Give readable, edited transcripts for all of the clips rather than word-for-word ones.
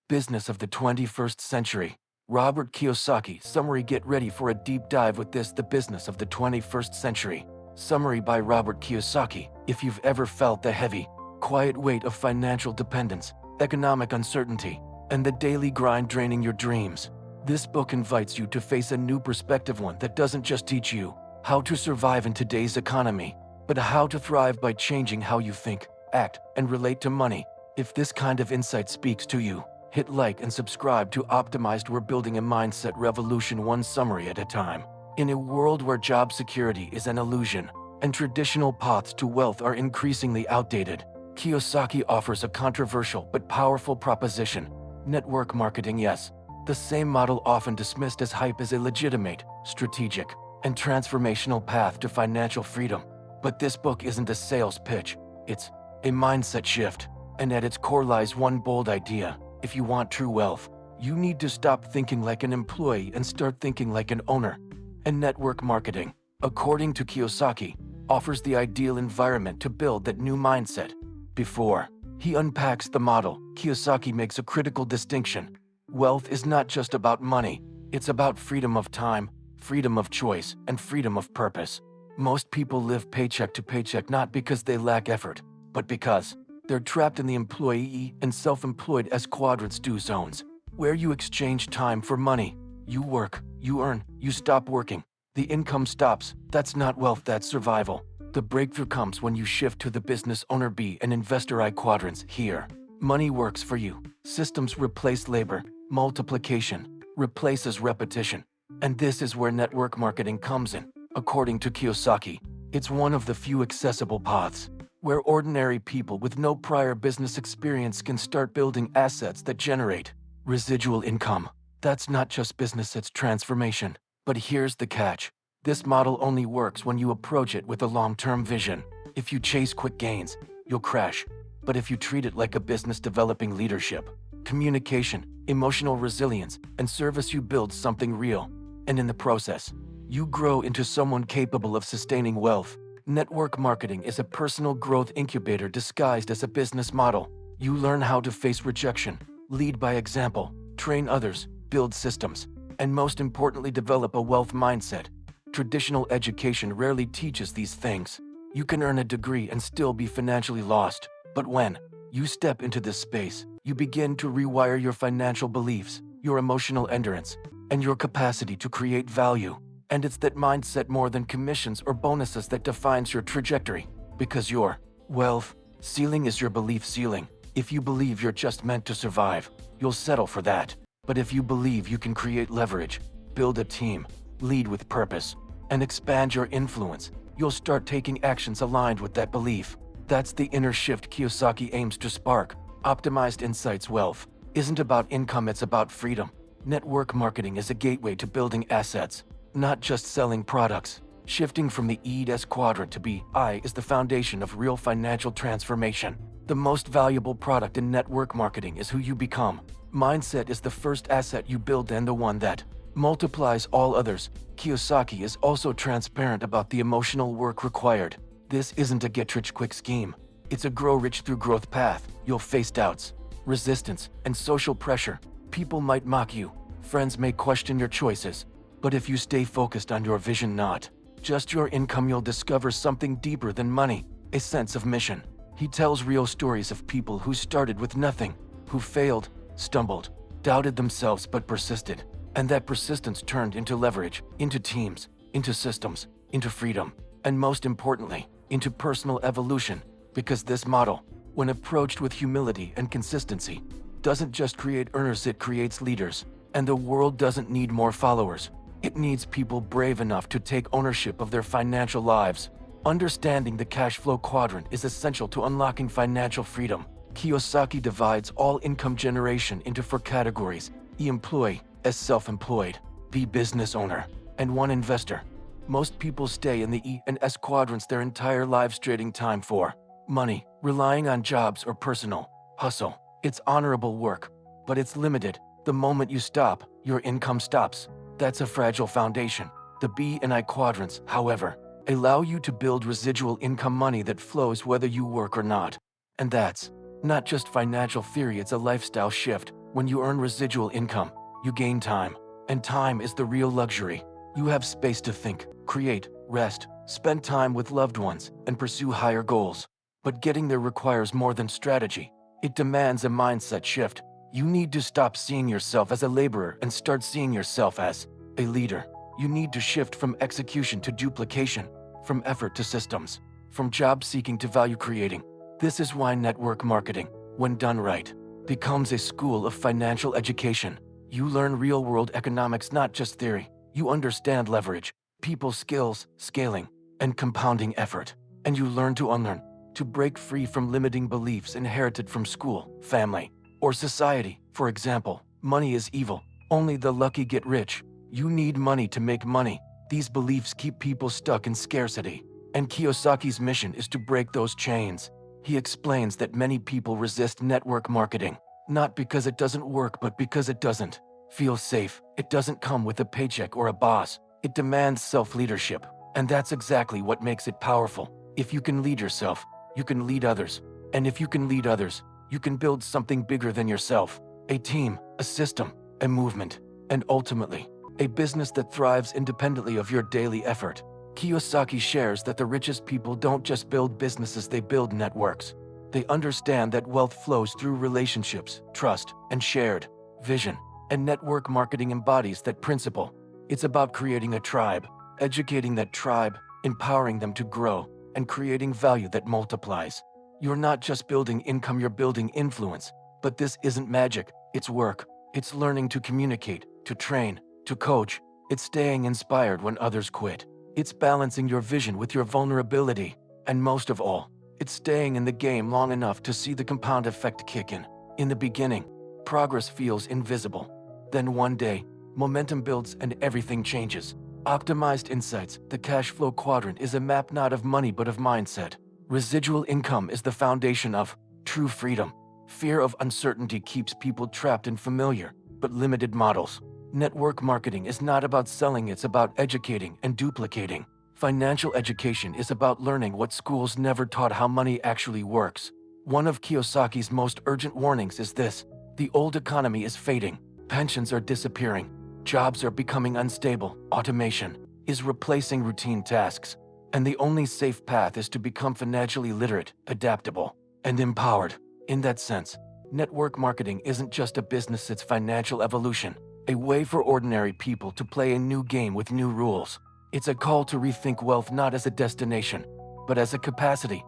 Business of the 21st Century. Robert Kiyosaki. Summary. Get ready for a deep dive with this, The Business of the 21st Century. Summary by Robert Kiyosaki. If you've ever felt the heavy, quiet weight of financial dependence, economic uncertainty, and the daily grind draining your dreams, this book invites you to face a new perspective, one that doesn't just teach you how to survive in today's economy, but how to thrive by changing how you think, act, and relate to money. If this kind of insight speaks to you, hit like and subscribe to Optimized. We're building a mindset revolution, one summary at a time. In a world where job security is an illusion and traditional paths to wealth are increasingly outdated, Kiyosaki offers a controversial but powerful proposition: network marketing. Yes, the same model often dismissed as hype is a legitimate, strategic, and transformational path to financial freedom. But this book isn't a sales pitch, it's a mindset shift. And at its core lies one bold idea: if you want true wealth, you need to stop thinking like an employee and start thinking like an owner. And network marketing, according to Kiyosaki, offers the ideal environment to build that new mindset. Before he unpacks the model, Kiyosaki makes a critical distinction. Wealth is not just about money, it's about freedom of time, freedom of choice, and freedom of purpose. Most people live paycheck to paycheck not because they lack effort, but because they're trapped in the employee and self-employed as quadrants do zones, where you exchange time for money. You work, you earn, you stop working. The income stops. That's not wealth, that's survival. The breakthrough comes when you shift to the business owner B and investor I quadrants. Here, money works for you. Systems replace labor. Multiplication replaces repetition. And this is where network marketing comes in. According to Kiyosaki, it's one of the few accessible paths where ordinary people with no prior business experience can start building assets that generate residual income. That's not just business, it's transformation. But here's the catch: this model only works when you approach it with a long-term vision. If you chase quick gains, you'll crash. But if you treat it like a business, developing leadership, communication, emotional resilience, and service, you build something real. And in the process, you grow into someone capable of sustaining wealth. Network marketing is a personal growth incubator disguised as a business model. You learn how to face rejection, lead by example, train others, build systems, and most importantly, develop a wealth mindset. Traditional education rarely teaches these things. You can earn a degree and still be financially lost. But when you step into this space, you begin to rewire your financial beliefs, your emotional endurance, and your capacity to create value. And it's that mindset, more than commissions or bonuses, that defines your trajectory. Because your wealth ceiling is your belief ceiling. If you believe you're just meant to survive, you'll settle for that. But if you believe you can create leverage, build a team, lead with purpose, and expand your influence, you'll start taking actions aligned with that belief. That's the inner shift Kiyosaki aims to spark. Optimized Insights. Wealth isn't about income, it's about freedom. Network marketing is a gateway to building assets, not just selling products. Shifting from the E-S quadrant to B-I is the foundation of real financial transformation. The most valuable product in network marketing is who you become. Mindset is the first asset you build and the one that multiplies all others. Kiyosaki is also transparent about the emotional work required. This isn't a get-rich-quick scheme. It's a grow-rich through growth path. You'll face doubts, resistance, and social pressure. People might mock you. Friends may question your choices. But if you stay focused on your vision, not just your income, you'll discover something deeper than money, a sense of mission. He tells real stories of people who started with nothing, who failed, stumbled, doubted themselves but persisted. And that persistence turned into leverage, into teams, into systems, into freedom, and most importantly, into personal evolution. Because this model, when approached with humility and consistency, doesn't just create earners, it creates leaders. And the world doesn't need more followers. It needs people brave enough to take ownership of their financial lives. Understanding the cash flow quadrant is essential to unlocking financial freedom. Kiyosaki divides all income generation into 4 categories: E employee, S self-employed, B business owner, and 1 investor. Most people stay in the E and S quadrants their entire lives, trading time for money, relying on jobs or personal hustle. It's honorable work, but it's limited. The moment you stop, your income stops. That's a fragile foundation. The B and I quadrants, however, allow you to build residual income, money that flows whether you work or not. And that's not just financial theory, it's a lifestyle shift. When you earn residual income, you gain time. And time is the real luxury. You have space to think, create, rest, spend time with loved ones, and pursue higher goals. But getting there requires more than strategy. It demands a mindset shift. You need to stop seeing yourself as a laborer and start seeing yourself as a leader. You need to shift from execution to duplication, from effort to systems, from job seeking to value creating. This is why network marketing, when done right, becomes a school of financial education. You learn real-world economics, not just theory. You understand leverage, people skills, scaling, and compounding effort. And you learn to unlearn, to break free from limiting beliefs inherited from school, family, or society. For example, money is evil. Only the lucky get rich. You need money to make money. These beliefs keep people stuck in scarcity. And Kiyosaki's mission is to break those chains. He explains that many people resist network marketing, not because it doesn't work, but because it doesn't feel safe. It doesn't come with a paycheck or a boss. It demands self-leadership. And that's exactly what makes it powerful. If you can lead yourself, you can lead others. And if you can lead others, you can build something bigger than yourself. A team, a system, a movement, and ultimately, a business that thrives independently of your daily effort. Kiyosaki shares that the richest people don't just build businesses, they build networks. They understand that wealth flows through relationships, trust, and shared vision. And network marketing embodies that principle. It's about creating a tribe, educating that tribe, empowering them to grow, and creating value that multiplies. You're not just building income, you're building influence. But this isn't magic, it's work. It's learning to communicate, to train, to coach. It's staying inspired when others quit. It's balancing your vision with your vulnerability. And most of all, it's staying in the game long enough to see the compound effect kick in. In the beginning, progress feels invisible. Then one day, momentum builds and everything changes. Optimized insights, the cash flow quadrant, is a map not of money but of mindset. Residual income is the foundation of true freedom. Fear of uncertainty keeps people trapped in familiar but limited models. Network marketing is not about selling, it's about educating and duplicating. Financial education is about learning what schools never taught: how money actually works. One of Kiyosaki's most urgent warnings is this: the old economy is fading, pensions are disappearing, jobs are becoming unstable, automation is replacing routine tasks. And the only safe path is to become financially literate, adaptable, and empowered. In that sense, network marketing isn't just a business, it's financial evolution, a way for ordinary people to play a new game with new rules. It's a call to rethink wealth not as a destination, but as a capacity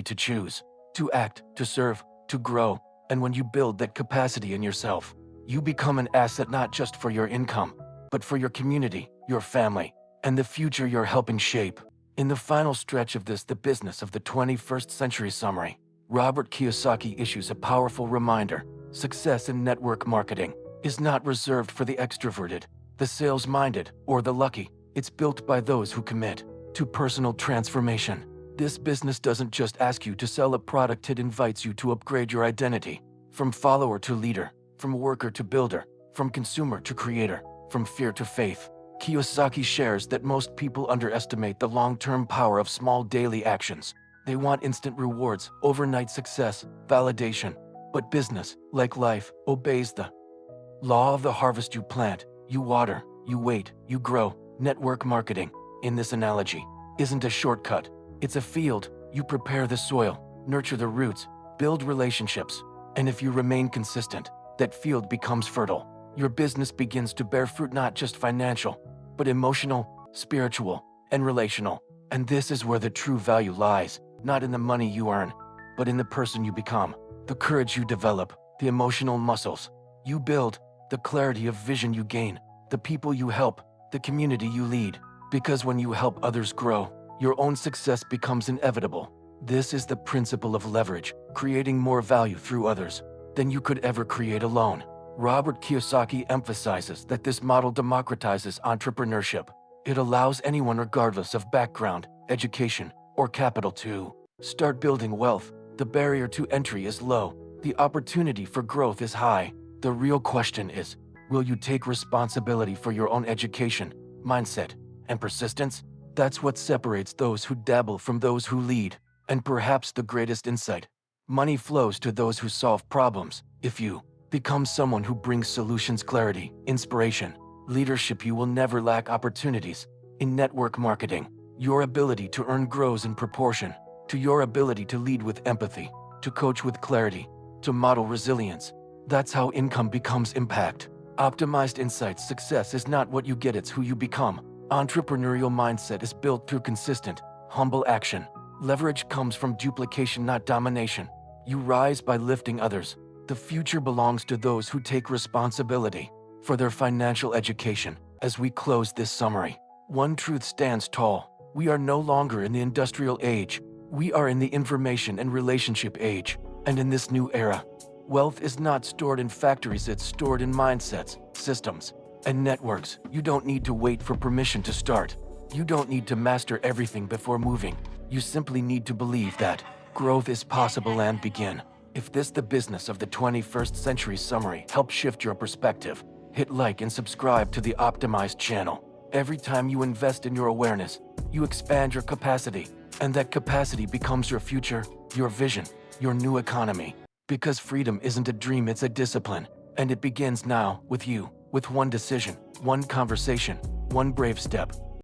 to choose, to act, to serve, to grow. And when you build that capacity in yourself, you become an asset not just for your income, but for your community, your family, and the future you're helping shape. In the final stretch of this, The Business of the 21st Century summary, Robert Kiyosaki issues a powerful reminder: success in network marketing is not reserved for the extroverted, the sales-minded, or the lucky. It's built by those who commit to personal transformation. This business doesn't just ask you to sell a product, it invites you to upgrade your identity. From follower to leader, from worker to builder, from consumer to creator, from fear to faith. Kiyosaki shares that most people underestimate the long-term power of small daily actions. They want instant rewards, overnight success, validation. But business, like life, obeys the law of the harvest. You plant, you water, you wait, you grow. Network marketing, in this analogy, isn't a shortcut. It's a field. You prepare the soil, nurture the roots, build relationships. And if you remain consistent, that field becomes fertile. Your business begins to bear fruit, not just financial, but emotional, spiritual, and relational. And this is where the true value lies, not in the money you earn, but in the person you become, the courage you develop, the emotional muscles you build, the clarity of vision you gain, the people you help, the community you lead. Because when you help others grow, your own success becomes inevitable. This is the principle of leverage, creating more value through others than you could ever create alone. Robert Kiyosaki emphasizes that this model democratizes entrepreneurship. It allows anyone, regardless of background, education, or capital, to start building wealth. The barrier to entry is low. The opportunity for growth is high. The real question is, will you take responsibility for your own education, mindset, and persistence? That's what separates those who dabble from those who lead. And perhaps the greatest insight: money flows to those who solve problems. If you Become someone who brings solutions, clarity, inspiration, leadership. You will never lack opportunities. In network marketing, your ability to earn grows in proportion to your ability to lead with empathy, to coach with clarity, to model resilience. That's how income becomes impact. Optimized insights. Success is not what you get, it's who you become. Entrepreneurial mindset is built through consistent, humble action. Leverage comes from duplication, not domination. You rise by lifting others. The future belongs to those who take responsibility for their financial education. As we close this summary, one truth stands tall. We are no longer in the industrial age. We are in the information and relationship age. And in this new era, wealth is not stored in factories, it's stored in mindsets, systems, and networks. You don't need to wait for permission to start. You don't need to master everything before moving. You simply need to believe that growth is possible and begin. If this the business of the 21st century summary helped shift your perspective, hit like and subscribe to the Optimized channel. Every time you invest in your awareness, you expand your capacity, and that capacity becomes your future, your vision, your new economy. Because freedom isn't a dream, it's a discipline, and it begins now with you, with one decision, one conversation, one brave step.